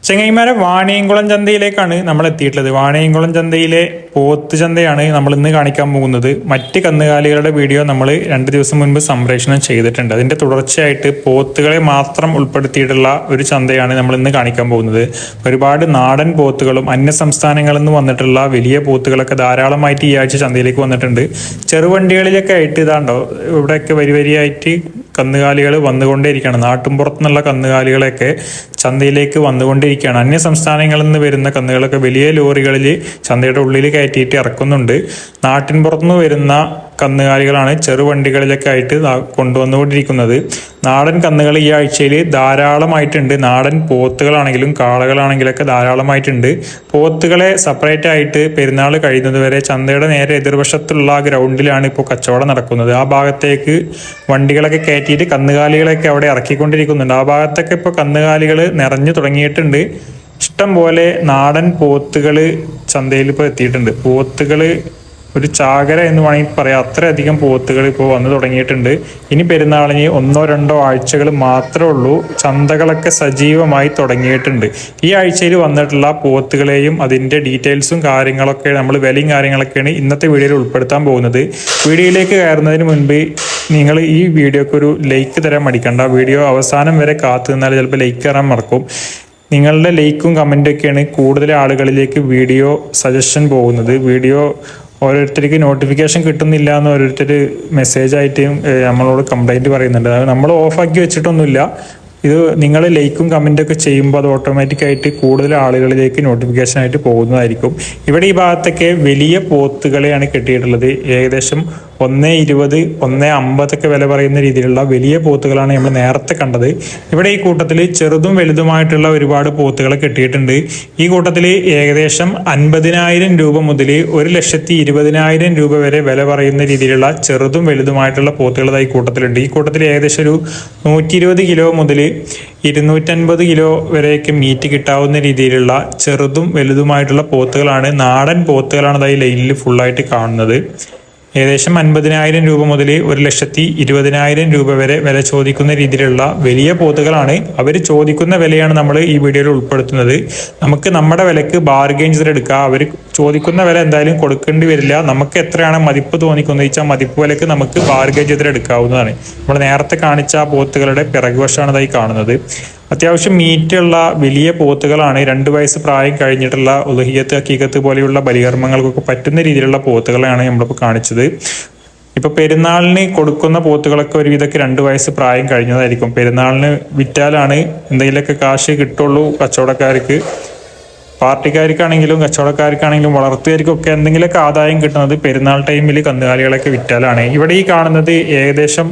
ചെങ്ങൈമാരെ വാണിയംകുളം ചന്തയിലേക്കാണ് നമ്മൾ എത്തിയിട്ടുള്ളത്. വാണിയംകുളം ചന്തയിലെ പോത്ത് ചന്തയാണ് നമ്മൾ ഇന്ന് കാണിക്കാൻ പോകുന്നത്. മറ്റ് കന്നുകാലികളുടെ വീഡിയോ നമ്മൾ 2 ദിവസം മുൻപ് സംപ്രേഷണം ചെയ്തിട്ടുണ്ട്. അതിന്റെ തുടർച്ചയായിട്ട് പോത്തുകളെ മാത്രം ഉൾപ്പെടുത്തിയിട്ടുള്ള ഒരു ചന്തയാണ് നമ്മൾ ഇന്ന് കാണിക്കാൻ പോകുന്നത്. ഒരുപാട് നാടൻ പോത്തുകളും അന്യ സംസ്ഥാനങ്ങളിൽ നിന്ന് വന്നിട്ടുള്ള വലിയ പോത്തുകളൊക്കെ ധാരാളമായിട്ട് ഈ ആഴ്ച ചന്തയിലേക്ക് വന്നിട്ടുണ്ട്. ചെറുവണ്ടികളിലൊക്കെ ആയിട്ട് ഇതാണ്ടോ ഇവിടെയൊക്കെ വരിയായിട്ട് കന്നുകാലികൾ വന്നുകൊണ്ടേയിരിക്കുകയാണ്. നാട്ടുംപുറത്തുനിന്നുള്ള കന്നുകാലികളൊക്കെ ചന്തയിലേക്ക് വന്നുകൊണ്ടിരിക്കുകയാണ്. അന്യ സംസ്ഥാനങ്ങളിൽ നിന്ന് വരുന്ന കന്നുകളൊക്കെ വലിയ ലോറികളിൽ ചന്തയുടെ ഉള്ളിൽ കയറ്റിയിട്ട് ഇറക്കുന്നുണ്ട്. നാട്ടിൻപുറത്തുനിന്ന് വരുന്ന കന്നുകാലികളാണ് ചെറുവണ്ടികളിലൊക്കെ ആയിട്ട് കൊണ്ടുവന്നുകൊണ്ടിരിക്കുന്നത്. നാടൻ കന്നുകൾ ഈ ആഴ്ചയിൽ ധാരാളമായിട്ടുണ്ട്. നാടൻ പോത്തുകളാണെങ്കിലും കാളകളാണെങ്കിലൊക്കെ ധാരാളമായിട്ടുണ്ട്. പോത്തുകളെ സെപ്പറേറ്റ് ആയിട്ട് പെരുന്നാൾ കഴിയുന്നതുവരെ ചന്തയുടെ നേരെ എതിർവശത്തുള്ള ഗ്രൗണ്ടിലാണ് ഇപ്പോൾ കച്ചവടം നടക്കുന്നത്. ആ ഭാഗത്തേക്ക് വണ്ടികളൊക്കെ കയറ്റിയിട്ട് കന്നുകാലികളൊക്കെ അവിടെ ഇറക്കിക്കൊണ്ടിരിക്കുന്നുണ്ട്. ആ ഭാഗത്തൊക്കെ ഇപ്പോൾ കന്നുകാലികൾ നിറഞ്ഞു തുടങ്ങിയിട്ടുണ്ട്. ഇഷ്ടം പോലെ നാടൻ പോത്തുകൾ ചന്തയിൽ ഇപ്പോൾ എത്തിയിട്ടുണ്ട്. പോത്തുകൾ ഒരു ചാകര എന്ന് വേണമെങ്കിൽ പറയാം. അത്രയധികം പോത്തുകൾ ഇപ്പോൾ വന്നു തുടങ്ങിയിട്ടുണ്ട്. ഇനി പെരുന്നാളിന് 1-2 ആഴ്ചകൾ മാത്രമേ ഉള്ളൂ. ചന്തകളൊക്കെ സജീവമായി തുടങ്ങിയിട്ടുണ്ട്. ഈ ആഴ്ചയിൽ വന്നിട്ടുള്ള പോത്തുകളെയും അതിൻ്റെ ഡീറ്റെയിൽസും കാര്യങ്ങളൊക്കെ നമ്മൾ വിലയും കാര്യങ്ങളൊക്കെയാണ് ഇന്നത്തെ വീഡിയോയിൽ ഉൾപ്പെടുത്താൻ പോകുന്നത്. വീഡിയോയിലേക്ക് കയറുന്നതിന് മുൻപ് നിങ്ങൾ ഈ വീഡിയോക്ക് ഒരു ലൈക്ക് തരാൻ മടിക്കണ്ട. വീഡിയോ അവസാനം വരെ കാത്തു നിന്നാൽ ചിലപ്പോൾ ലൈക്ക് തരാൻ മറക്കും. നിങ്ങളുടെ ലൈക്കും കമൻറ്റൊക്കെയാണ് കൂടുതൽ ആളുകളിലേക്ക് വീഡിയോ സജഷൻ പോകുന്നത്. വീഡിയോ ഓരോരുത്തർക്ക് നോട്ടിഫിക്കേഷൻ കിട്ടുന്നില്ല എന്ന് ഓരോരുത്തർ മെസ്സേജായിട്ട് നമ്മളോട് കംപ്ലൈൻറ്റ് പറയുന്നുണ്ട്. അത് നമ്മൾ ഓഫാക്കി വെച്ചിട്ടൊന്നുമില്ല. ഇത് നിങ്ങൾ ലൈക്കും കമൻറ്റൊക്കെ ചെയ്യുമ്പോൾ അത് ഓട്ടോമാറ്റിക്കായിട്ട് കൂടുതൽ ആളുകളിലേക്ക് നോട്ടിഫിക്കേഷനായിട്ട് പോകുന്നതായിരിക്കും. ഇവിടെ ഈ ഭാഗത്തൊക്കെ വലിയ പോത്തുകളെയാണ് കെട്ടിയിട്ടുള്ളത്. ഏകദേശം 1.20, 1.50 വില പറയുന്ന രീതിയിലുള്ള വലിയ പോത്തുകളാണ് നമ്മൾ നേരത്തെ കണ്ടത്. ഇവിടെ ഈ കൂട്ടത്തിൽ ചെറുതും വലുതുമായിട്ടുള്ള ഒരുപാട് പോത്തുകളെ കെട്ടിയിട്ടുണ്ട്. ഈ കൂട്ടത്തിൽ ഏകദേശം 50,000 രൂപ മുതൽ 1,20,000 രൂപ വരെ വില പറയുന്ന രീതിയിലുള്ള ചെറുതും വലുതുമായിട്ടുള്ള പോത്തുകൾ ഈ കൂട്ടത്തിലുണ്ട്. ഈ കൂട്ടത്തിൽ ഏകദേശം ഒരു 120 കിലോ മുതൽ 250 കിലോ വരെയൊക്കെ മീറ്റ് കിട്ടാവുന്ന രീതിയിലുള്ള ചെറുതും വലുതുമായിട്ടുള്ള പോത്തുകളാണ്. നാടൻ പോത്തുകളാണ് ഈ ലൈനിൽ ഫുള്ളായിട്ട് കാണുന്നത്. ഏകദേശം 50,000 രൂപ മുതൽ 1,20,000 രൂപ വരെ വില ചോദിക്കുന്ന രീതിയിലുള്ള വലിയ പോത്തുകളാണ്. അവർ ചോദിക്കുന്ന വിലയാണ് നമ്മൾ ഈ വീഡിയോയിൽ ഉൾപ്പെടുത്തുന്നത്. നമുക്ക് നമ്മുടെ വിലക്ക് ബാർഗെയിൻ ചെയ്തെടുക്കാം. അവർ ചോദിക്കുന്ന വില എന്തായാലും കൊടുക്കേണ്ടി വരില്ല. നമുക്ക് എത്രയാണ് മതിപ്പ് തോന്നിക്കുന്നത് വെച്ചാൽ മതിപ്പ് വിലക്ക് നമുക്ക് ബാർഗെയിൻ ചെയ്തെടുക്കാവുന്നതാണ്. നമ്മൾ നേരത്തെ കാണിച്ച പോത്തുകളുടെ പിറകുവശമാണ് ഇതായി കാണുന്നത്. അത്യാവശ്യം മീറ്റുള്ള വലിയ പോത്തുകളാണ്. 2 വയസ്സ് പ്രായം കഴിഞ്ഞിട്ടുള്ള ഉളുഹിയത്ത്, അക്കീകത്ത് പോലെയുള്ള ബലികർമ്മങ്ങൾക്കൊക്കെ പറ്റുന്ന രീതിയിലുള്ള പോത്തുകളാണ് നമ്മളിപ്പോൾ കാണിച്ചത്. ഇപ്പൊ പെരുന്നാളിന് കൊടുക്കുന്ന പോത്തുകളൊക്കെ ഒരുവിധമൊക്കെ 2 വയസ്സ് പ്രായം കഴിഞ്ഞതായിരിക്കും. പെരുന്നാളിന് വിറ്റാലാണ് എന്തെങ്കിലുമൊക്കെ കാശ് കിട്ടുള്ളൂ കച്ചവടക്കാർക്ക്. പാർട്ടിക്കാർക്കാണെങ്കിലും കച്ചവടക്കാർക്കാണെങ്കിലും വളർത്തുകാർക്കൊക്കെ എന്തെങ്കിലുമൊക്കെ ആദായം കിട്ടുന്നത് പെരുന്നാൾ ടൈമിൽ കന്നുകാലികളൊക്കെ വിറ്റാലാണ്. ഇവിടെ ഈ കാണുന്നത് ഏകദേശം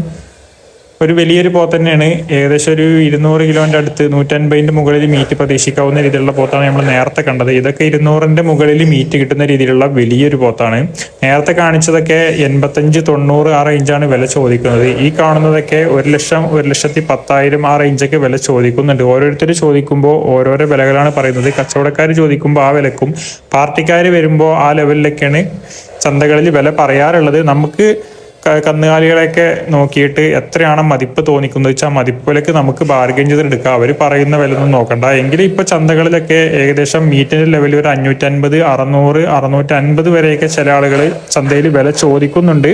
ഒരു വലിയൊരു പോത്ത് തന്നെയാണ്. ഏകദേശം ഒരു 200 കിലോന്റെ അടുത്ത് 150ന്റെ മുകളിൽ മീറ്റ് പ്രതീക്ഷിക്കാവുന്ന രീതിയിലുള്ള പോത്താണ് നമ്മൾ നേരത്തെ കണ്ടത്. ഇതൊക്കെ 200ന്റെ മുകളിൽ മീറ്റ് കിട്ടുന്ന രീതിയിലുള്ള വലിയൊരു പോത്താണ്. നേരത്തെ കാണിച്ചതൊക്കെ 85-90 ആ റേഞ്ചാണ് വില ചോദിക്കുന്നത്. ഈ കാണുന്നതൊക്കെ 1 ലക്ഷം 1,10,000 ആ റേഞ്ചൊക്കെ വില ചോദിക്കുന്നുണ്ട്. ഓരോരുത്തർ ചോദിക്കുമ്പോൾ ഓരോരോ വിലകളാണ് പറയുന്നത്. കച്ചവടക്കാർ ചോദിക്കുമ്പോൾ ആ വിലക്കും, പാർട്ടിക്കാർ വരുമ്പോൾ ആ ലെവലിലൊക്കെയാണ് ചന്തകളിൽ വില പറയാറുള്ളത്. നമുക്ക് കന്നുകാലികളെയൊക്കെ നോക്കിയിട്ട് എത്രയാണ് മതിപ്പ് തോന്നിക്കുന്നത് വെച്ചാൽ മതിപ്പ് വിലക്ക് നമുക്ക് ബാർഗെയിൻ ചെയ്തെടുക്കാം. അവർ പറയുന്ന വില ഒന്നും നോക്കണ്ട. എങ്കിലും ഇപ്പൊ ചന്തകളിലൊക്കെ ഏകദേശം മീറ്റിന്റെ ലെവൽ ഒരു 550, 600, 650 വരെയൊക്കെ ചില ആളുകൾ ചന്തയിൽ വില ചോദിക്കുന്നുണ്ട്.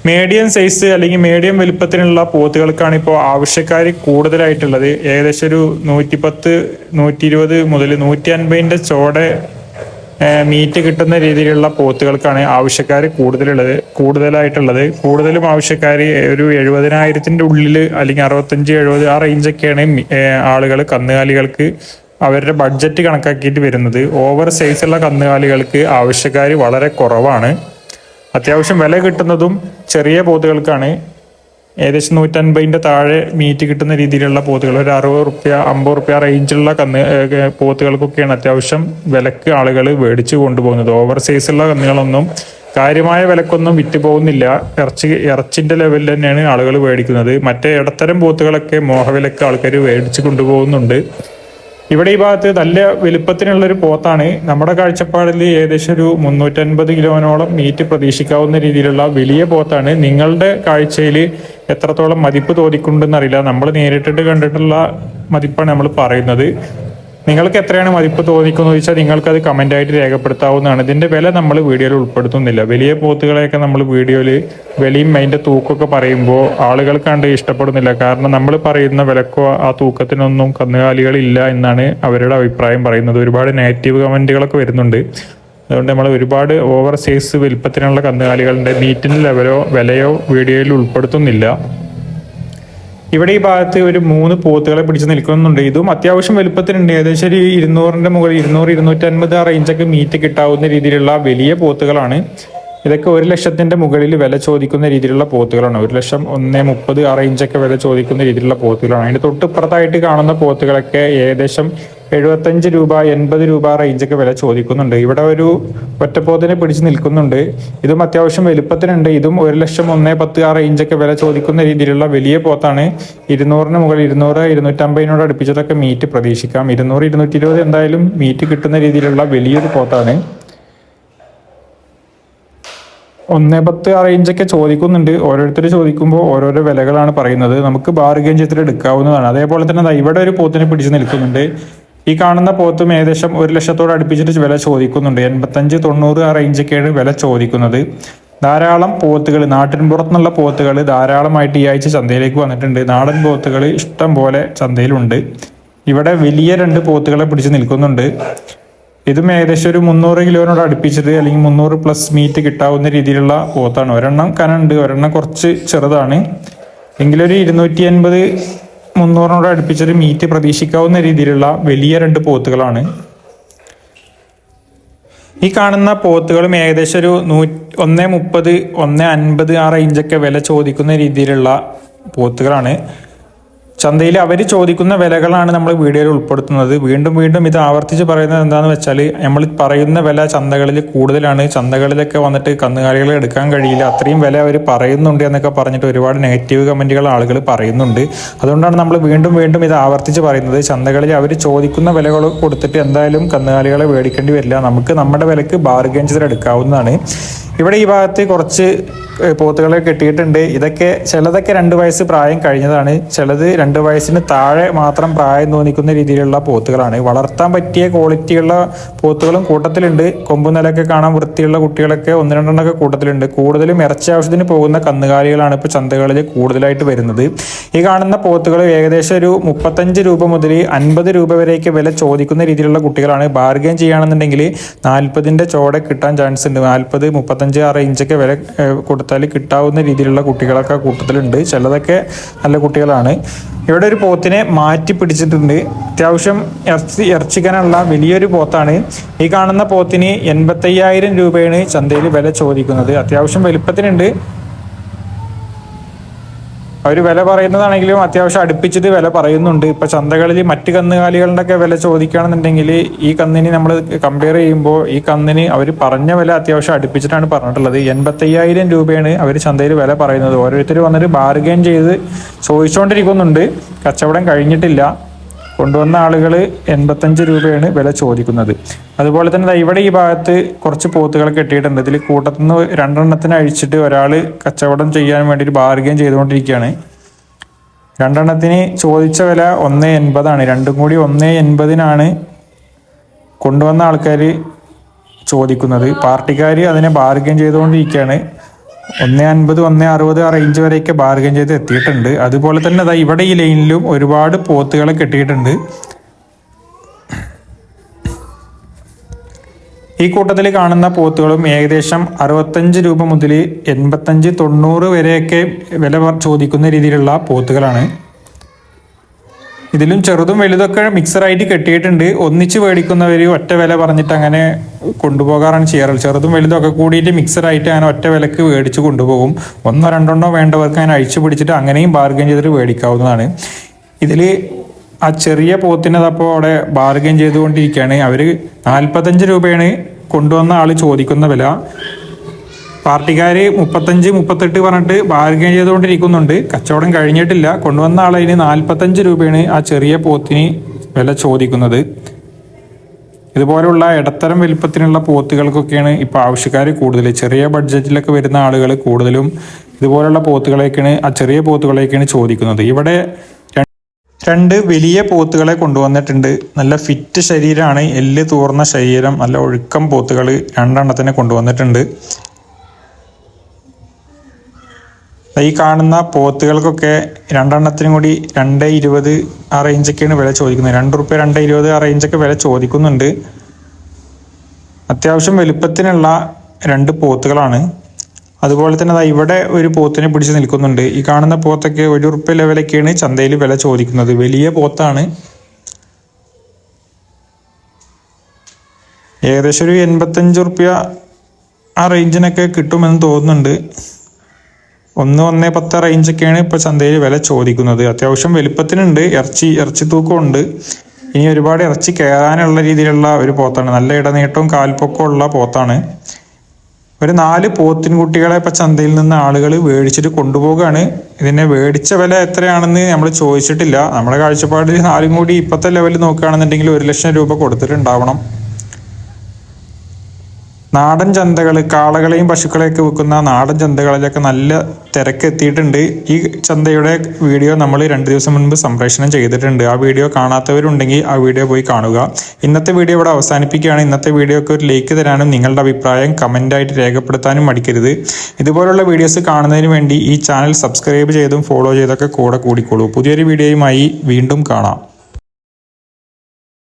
മീഡിയം സൈസ് അല്ലെങ്കിൽ മീഡിയം വലുപ്പത്തിനുള്ള പോത്തുകൾക്കാണ് ഇപ്പോൾ ആവശ്യക്കാർ കൂടുതലായിട്ടുള്ളത്. ഏകദേശം ഒരു 110, 120 മുതൽ 150 ചോടെ മീറ്റ് കിട്ടുന്ന രീതിയിലുള്ള പോത്തുകൾക്കാണ് ആവശ്യക്കാർ കൂടുതലായിട്ടുള്ളത്. കൂടുതലും ആവശ്യക്കാർ ഒരു 70,000 ഉള്ളിൽ അല്ലെങ്കിൽ 65, 70 ആ റേഞ്ചൊക്കെയാണ് ആളുകൾ കന്നുകാലികൾക്ക് അവരുടെ ബഡ്ജറ്റ് കണക്കാക്കിയിട്ട് വരുന്നത്. ഓവർ സൈസുള്ള കന്നുകാലികൾക്ക് ആവശ്യക്കാർ വളരെ കുറവാണ്. അത്യാവശ്യം വില കിട്ടുന്നതും ചെറിയ പോത്തുകൾക്കാണ്. ഏകദേശം 150 താഴെ മീറ്റ് കിട്ടുന്ന രീതിയിലുള്ള പോത്തുകൾ, ഒരു 60 റുപ്യ 50 റുപ്യ റേഞ്ചിലുള്ള പോത്തുകൾക്കൊക്കെയാണ് അത്യാവശ്യം വിലക്ക് ആളുകൾ മേടിച്ച് കൊണ്ടുപോകുന്നത്. ഓവർ സൈസുള്ള കന്നുകളൊന്നും കാര്യമായ വിലക്കൊന്നും വിറ്റ് പോകുന്നില്ല. ഇറച്ചിൻ്റെ ലെവലിൽ തന്നെയാണ് ആളുകൾ മേടിക്കുന്നത്. മറ്റേ ഇടത്തരം പോത്തുകളൊക്കെ മോഹവിലക്ക് ആൾക്കാർ മേടിച്ച് കൊണ്ടുപോകുന്നുണ്ട്. ഇവിടെ ഈ ഭാഗത്ത് നല്ല വലുപ്പത്തിനുള്ളൊരു പോത്താണ്. നമ്മുടെ കാഴ്ചപ്പാടിൽ ഏകദേശം ഒരു 350 കിലോനോളം മീറ്റ് പ്രതീക്ഷിക്കാവുന്ന രീതിയിലുള്ള വലിയ പോത്താണ്. നിങ്ങളുടെ കാഴ്ചയിൽ എത്രത്തോളം മതിപ്പ് തോന്നിക്കുന്നുണ്ടെന്ന് അറിയില്ല. നമ്മൾ നേരിട്ടിട്ട് കണ്ടിട്ടുള്ള മതിപ്പാണ് നമ്മൾ പറയുന്നത്. നിങ്ങൾക്ക് എത്രയാണ് മതിപ്പ് തോന്നിക്കുന്നത് ചോദിച്ചാൽ നിങ്ങൾക്കത് കമൻ്റായിട്ട് രേഖപ്പെടുത്താവുന്നതാണ്. ഇതിൻ്റെ വില നമ്മൾ വീഡിയോയിൽ ഉൾപ്പെടുത്തുന്നില്ല. വലിയ പോത്തുകളെയൊക്കെ നമ്മൾ വീഡിയോയിൽ വിലയും അതിൻ്റെ തൂക്കമൊക്കെ പറയുമ്പോൾ ആളുകൾ കണ്ട് ഇഷ്ടപ്പെടുന്നില്ല. കാരണം നമ്മൾ പറയുന്ന വിലക്കോ ആ തൂക്കത്തിനൊന്നും കന്നുകാലികളില്ല എന്നാണ് അവരുടെ അഭിപ്രായം പറയുന്നത്. ഒരുപാട് നെഗറ്റീവ് കമൻറ്റുകളൊക്കെ വരുന്നുണ്ട്. അതുകൊണ്ട് നമ്മൾ ഒരുപാട് ഓവർ സൈസ് വലുപ്പത്തിനുള്ള കന്നുകാലികളുടെ മീറ്റിൻ്റെ വിലയോ വീഡിയോയിൽ ഉൾപ്പെടുത്തുന്നില്ല. ഇവിടെ ഈ ഭാഗത്ത് ഒരു 3 പോത്തുകളെ പിടിച്ച് നിൽക്കുന്നുണ്ട്. ഇതും അത്യാവശ്യം വലുപ്പത്തിനുണ്ട്. ഏകദേശം ഒരു 200-ന്റെ മുകളിൽ 200, 250 ആ റേഞ്ചൊക്കെ മീറ്റ് കിട്ടാവുന്ന രീതിയിലുള്ള വലിയ പോത്തുകളാണ്. ഇതൊക്കെ 1 ലക്ഷത്തിന്റെ മുകളിൽ വില ചോദിക്കുന്ന രീതിയിലുള്ള പോത്തുകളാണ്. 1,30,000 ആ റേഞ്ചൊക്കെ വില ചോദിക്കുന്ന രീതിയിലുള്ള പോത്തുകളാണ്. അതിന്റെ തൊട്ടിപ്പുറത്തായിട്ട് കാണുന്ന പോത്തുകളൊക്കെ ഏകദേശം 75 രൂപ 80 രൂപ റേഞ്ചൊക്കെ വില ചോദിക്കുന്നുണ്ട്. ഇവിടെ ഒരു ഒറ്റപ്പോത്തിനെ പിടിച്ച് നിൽക്കുന്നുണ്ട്. ഇതും അത്യാവശ്യം വലുപ്പത്തിനുണ്ട്. ഇതും 1,00,000 1,10,000 ആ റേഞ്ചൊക്കെ വില ചോദിക്കുന്ന രീതിയിലുള്ള വലിയ പോത്താണ്. 200-ന് മുകളിൽ 200, 250 അടുപ്പിച്ചതൊക്കെ മീറ്റ് പ്രതീക്ഷിക്കാം. 200, 220 എന്തായാലും മീറ്റ് കിട്ടുന്ന രീതിയിലുള്ള വലിയൊരു പോത്താണ്. 1,10 ആ റേഞ്ചൊക്കെ ചോദിക്കുന്നുണ്ട്. ഓരോരുത്തർ ചോദിക്കുമ്പോൾ ഓരോരോ വിലകളാണ് പറയുന്നത്. നമുക്ക് ബാർഗെയിൻ ചെയ്തിട്ട് എടുക്കാവുന്നതാണ്. അതേപോലെ തന്നെ ഇവിടെ ഒരു പോത്തിനെ പിടിച്ച് നിൽക്കുന്നുണ്ട്. ഈ കാണുന്ന പോത്തും ഏകദേശം 1,00,000 അടുപ്പിച്ചിട്ട് വില ചോദിക്കുന്നുണ്ട്. 85, 90 ആ റേഞ്ചൊക്കെയാണ് വില ചോദിക്കുന്നത്. ധാരാളം പോത്തുകൾ, നാട്ടിൻ പുറത്തുനിന്നുള്ള പോത്തുകൾ ധാരാളമായിട്ട് ഈ ആഴ്ച ചന്തയിലേക്ക് വന്നിട്ടുണ്ട്. നാടൻ പോത്തുകൾ ഇഷ്ടം പോലെ ചന്തയിലുണ്ട്. ഇവിടെ വലിയ 2 പോത്തുകളെ പിടിച്ച് നിൽക്കുന്നുണ്ട്. ഇതും ഏകദേശം ഒരു 300 കിലോനോട് അടുപ്പിച്ചിട്ട് അല്ലെങ്കിൽ 300+ മീറ്റ് കിട്ടാവുന്ന രീതിയിലുള്ള പോത്താണ്. ഒരെണ്ണം കനുണ്ട്, ഒരെണ്ണം കുറച്ച് ചെറുതാണ്. എങ്കിലൊരു 280, 300 അടുപ്പിച്ചിട്ട് മീറ്റ് പ്രതീക്ഷിക്കാവുന്ന രീതിയിലുള്ള വലിയ 2 പോത്തുകളാണ്. ഈ കാണുന്ന പോത്തുകളും ഏകദേശം ഒരു 130, 150 ആ റേഞ്ചൊക്കെ വില ചോദിക്കുന്ന രീതിയിലുള്ള പോത്തുകളാണ്. ചന്തയിൽ അവർ ചോദിക്കുന്ന വിലകളാണ് നമ്മൾ വീഡിയോയിൽ ഉൾപ്പെടുത്തുന്നത്. വീണ്ടും ഇത് ആവർത്തിച്ച് പറയുന്നത് എന്താണെന്ന് വെച്ചാൽ, നമ്മൾ പറയുന്ന വില ചന്തകളിൽ കൂടുതലാണ്. ചന്തകളിലൊക്കെ വന്നിട്ട് കന്നുകാലികളെ എടുക്കാൻ കഴിയില്ല, അത്രയും വില അവർ പറയുന്നുണ്ട് എന്നൊക്കെ പറഞ്ഞിട്ട് ഒരുപാട് നെഗറ്റീവ് കമൻറ്റുകൾ ആളുകൾ പറയുന്നുണ്ട്. അതുകൊണ്ടാണ് നമ്മൾ വീണ്ടും ഇത് ആവർത്തിച്ച് പറയുന്നത്. ചന്തകളിൽ അവർ ചോദിക്കുന്ന വിലകൾ കൊടുത്തിട്ട് എന്തായാലും കന്നുകാലികളെ മേടിക്കേണ്ടി വരില്ല. നമുക്ക് നമ്മുടെ വിലക്ക് ബാർഗെയിൻ ചെയ്ത് എടുക്കാവുന്നതാണ്. ഇവിടെ ഈ ഭാഗത്ത് കുറച്ച് പോത്തുകളെ കെട്ടിയിട്ടുണ്ട്. ചിലതൊക്കെ 2 വയസ്സ് പ്രായം കഴിഞ്ഞതാണ്. ചിലത് 2 വയസ്സിന് താഴെ മാത്രം പ്രായം തോന്നിക്കുന്ന രീതിയിലുള്ള പോത്തുകളാണ്. വളർത്താൻ പറ്റിയ ക്വാളിറ്റിയുള്ള പോത്തുകളും കൂട്ടത്തിലുണ്ട്. കൊമ്പും നിലയൊക്കെ കാണാൻ വൃത്തിയുള്ള കുട്ടികളൊക്കെ 1-2 കൂട്ടത്തിലുണ്ട്. കൂടുതലും ഇറച്ചി ആവശ്യത്തിന് പോകുന്ന കന്നുകാലികളാണ് ഇപ്പോൾ ചന്തകളിൽ കൂടുതലായിട്ട് വരുന്നത്. ഈ കാണുന്ന പോത്തുകൾ ഏകദേശം ഒരു 35 രൂപ മുതൽ 50 രൂപ വരെയൊക്കെ വില ചോദിക്കുന്ന രീതിയിലുള്ള കുട്ടികളാണ്. ബാർഗെയിൻ ചെയ്യുകയാണെന്നുണ്ടെങ്കിൽ 40-ന്റെ ചോടെ കിട്ടാൻ ചാൻസ് ഉണ്ട്. 40, 35 ആ റേഞ്ചൊക്കെ വില കൊടുത്താൽ കിട്ടാവുന്ന രീതിയിലുള്ള കുട്ടികളൊക്കെ കൂട്ടത്തിലുണ്ട്. ചിലതൊക്കെ നല്ല കുട്ടികളാണ്. ഇവിടെ ഒരു പോത്തിനെ മാറ്റി പിടിച്ചിട്ടുണ്ട്. അത്യാവശ്യം ഇറച്ചിക്കാനുള്ള വലിയൊരു പോത്താണ്. ഈ കാണുന്ന പോത്തിന് 85,000 രൂപയാണ് ചന്തയിൽ വില ചോദിക്കുന്നത്. അത്യാവശ്യം വലുപ്പത്തിനുണ്ട്. അവർ വില പറയുന്നതാണെങ്കിലും അത്യാവശ്യം അടുപ്പിച്ചിട്ട് വില പറയുന്നുണ്ട്. ഇപ്പം ചന്തകളിൽ മറ്റ് കന്നുകാലികളുടെ ഒക്കെ വില ചോദിക്കുകയാണെന്നുണ്ടെങ്കിൽ ഈ കന്നിന് നമ്മൾ കമ്പയർ ചെയ്യുമ്പോൾ ഈ കന്നിന് അവർ പറഞ്ഞ വില അത്യാവശ്യം അടുപ്പിച്ചിട്ടാണ് പറഞ്ഞിട്ടുള്ളത്. 85,000 രൂപയാണ് അവർ ചന്തയിൽ വില പറയുന്നത്. ഓരോരുത്തർ വന്നിട്ട് ബാർഗെയിൻ ചെയ്ത് ചോദിച്ചുകൊണ്ടിരിക്കുന്നുണ്ട്. കച്ചവടം കഴിഞ്ഞിട്ടില്ല. കൊണ്ടുവന്ന ആളുകൾ 85 രൂപയാണ് വില ചോദിക്കുന്നത്. അതുപോലെ തന്നെ ഇവിടെ ഈ ഭാഗത്ത് കുറച്ച് പോത്തുകൾ കെട്ടിയിട്ടുണ്ട്. ഇതിൽ കൂട്ടത്തിൽ നിന്ന് 2 അഴിച്ചിട്ട് ഒരാൾ കച്ചവടം ചെയ്യാൻ വേണ്ടിയിട്ട് ബാർഗെയിൻ ചെയ്തുകൊണ്ടിരിക്കുകയാണ്. 2 ചോദിച്ച വില 180 2 കൂടി 180 കൊണ്ടുവന്ന ആൾക്കാർ ചോദിക്കുന്നത്. പാർട്ടിക്കാർ അതിനെ ബാർഗെയിൻ ചെയ്തുകൊണ്ടിരിക്കുകയാണ്. 150, 160 ആ റേഞ്ച് വരെയൊക്കെ ബാർഗൻ ചെയ്ത് എത്തിയിട്ടുണ്ട്. അതുപോലെ തന്നെ അതാ ഇവിടെ ഈ ലൈനിലും ഒരുപാട് പോത്തുകളെ കെട്ടിയിട്ടുണ്ട്. ഈ കൂട്ടത്തിൽ കാണുന്ന പോത്തുകളും ഏകദേശം 65 രൂപ മുതൽ 85, 90 വരെയൊക്കെ വില ചോദിക്കുന്ന രീതിയിലുള്ള പോത്തുകളാണ്. ഇതിലും ചെറുതും വലുതൊക്കെ മിക്സറായിട്ട് കെട്ടിയിട്ടുണ്ട്. ഒന്നിച്ച് മേടിക്കുന്നവർ ഒറ്റ വില പറഞ്ഞിട്ട് അങ്ങനെ കൊണ്ടുപോകാറാണ് ചെയ്യാറ്. ചെറുതും വലുതൊക്കെ കൂടിയിട്ട് മിക്സറായിട്ട് അങ്ങനെ ഒറ്റ വിലക്ക് മേടിച്ച് കൊണ്ടുപോകും. 1, 2 വേണ്ടവർക്ക് അങ്ങനെ അഴിച്ചു പിടിച്ചിട്ട് അങ്ങനെയും ബാർഗൻ ചെയ്തിട്ട് മേടിക്കാവുന്നതാണ്. ഇതിൽ ആ ചെറിയ പോത്തിനതപ്പോൾ അവിടെ ബാർഗൻ ചെയ്തുകൊണ്ടിരിക്കുകയാണ്. അവർ 45 രൂപയാണ് കൊണ്ടുവന്ന ആൾ ചോദിക്കുന്ന വില. പാർട്ടിക്കാർ 35, 38 പറഞ്ഞിട്ട് ബാർഗൻ ചെയ്തുകൊണ്ടിരിക്കുന്നുണ്ട്. കച്ചവടം കഴിഞ്ഞിട്ടില്ല. കൊണ്ടുവന്ന ആളതിന് 45 രൂപയാണ് ആ ചെറിയ പോത്തിന് വില ചോദിക്കുന്നത്. ഇതുപോലുള്ള ഇടത്തരം വലിപ്പത്തിനുള്ള പോത്തുകൾക്കൊക്കെയാണ് ഇപ്പോൾ ആവശ്യക്കാർ കൂടുതൽ. ചെറിയ ബഡ്ജറ്റിലൊക്കെ വരുന്ന ആളുകൾ കൂടുതലും ഇതുപോലുള്ള പോത്തുകളെയൊക്കെയാണ്, ആ ചെറിയ പോത്തുകളെയൊക്കെയാണ് ചോദിക്കുന്നത്. ഇവിടെ 2 വലിയ പോത്തുകളെ കൊണ്ടുവന്നിട്ടുണ്ട്. നല്ല ഫിറ്റ് ശരീരമാണ്, എല്ല് തൂർന്ന ശരീരം, നല്ല ഒഴുക്കം പോത്തുകൾ 2 എണ്ണത്തിനെ കൊണ്ടുവന്നിട്ടുണ്ട്. ഈ കാണുന്ന പോത്തുകൾക്കൊക്കെ 2 എണ്ണത്തിനും കൂടി 2.20 ആ റേഞ്ചൊക്കെയാണ് വില ചോദിക്കുന്നത്. 2 റുപ്യ 2.20 ആ റേഞ്ചൊക്കെ വില ചോദിക്കുന്നുണ്ട്. അത്യാവശ്യം വലുപ്പത്തിനുള്ള 2 പോത്തുകളാണ്. അതുപോലെ തന്നെ ഇവിടെ ഒരു പോത്തിനെ പിടിച്ച് നിൽക്കുന്നുണ്ട്. ഈ കാണുന്ന പോത്തൊക്കെ 1 റുപ്യ ലെവലൊക്കെയാണ് ചന്തയിൽ വില ചോദിക്കുന്നത്. വലിയ പോത്താണ്. ഏകദേശം ഒരു 85 റുപ്യ ആ റേഞ്ചിനൊക്കെ കിട്ടുമെന്ന് തോന്നുന്നുണ്ട്. 1-1.10 റേഞ്ചൊക്കെയാണ് ഇപ്പോൾ ചന്തയിൽ വില ചോദിക്കുന്നത്. അത്യാവശ്യം വലുപ്പത്തിനുണ്ട്. ഇറച്ചി തൂക്കമുണ്ട്. ഇനി ഒരുപാട് ഇറച്ചി കയറാനുള്ള രീതിയിലുള്ള ഒരു പോത്താണ്. നല്ല ഇടനീട്ടവും കാൽപ്പൊക്കവും ഉള്ള പോത്താണ്. ഒരു 4 പോത്തിൻകുട്ടികളെ ഇപ്പം ചന്തയിൽ നിന്ന് ആളുകൾ മേടിച്ചിട്ട് കൊണ്ടുപോവുകയാണ്. ഇതിനെ മേടിച്ച വില എത്രയാണെന്ന് നമ്മൾ ചോദിച്ചിട്ടില്ല. നമ്മുടെ കാഴ്ചപ്പാടിൽ 4 കൂടി ഇപ്പോഴത്തെ ലെവലിൽ നോക്കുകയാണെന്നുണ്ടെങ്കിൽ 1 ലക്ഷം രൂപ കൊടുത്തിട്ടുണ്ടാവണം. നാടൻ ചന്തകൾ, കാളകളെയും പശുക്കളെയൊക്കെ വിൽക്കുന്ന നാടൻ ചന്തകളിലൊക്കെ നല്ല തിരക്കെത്തിയിട്ടുണ്ട്. ഈ ചന്തയുടെ വീഡിയോ നമ്മൾ 2 ദിവസം മുൻപ് സംപ്രേഷണം ചെയ്തിട്ടുണ്ട്. ആ വീഡിയോ കാണാത്തവരുണ്ടെങ്കിൽ ആ വീഡിയോ പോയി കാണുക. ഇന്നത്തെ വീഡിയോ ഇവിടെ അവസാനിപ്പിക്കുകയാണ്. ഇന്നത്തെ വീഡിയോക്ക് ഒരു ലൈക്ക് തരാനും നിങ്ങളുടെ അഭിപ്രായം കമൻ്റായിട്ട് രേഖപ്പെടുത്താനും മടിക്കരുത്. ഇതുപോലുള്ള വീഡിയോസ് കാണുന്നതിന് വേണ്ടി ഈ ചാനൽ സബ്സ്ക്രൈബ് ചെയ്തും ഫോളോ ചെയ്തൊക്കെ കൂടെ കൂടിക്കോളൂ. പുതിയൊരു വീഡിയോയുമായി വീണ്ടും കാണാം.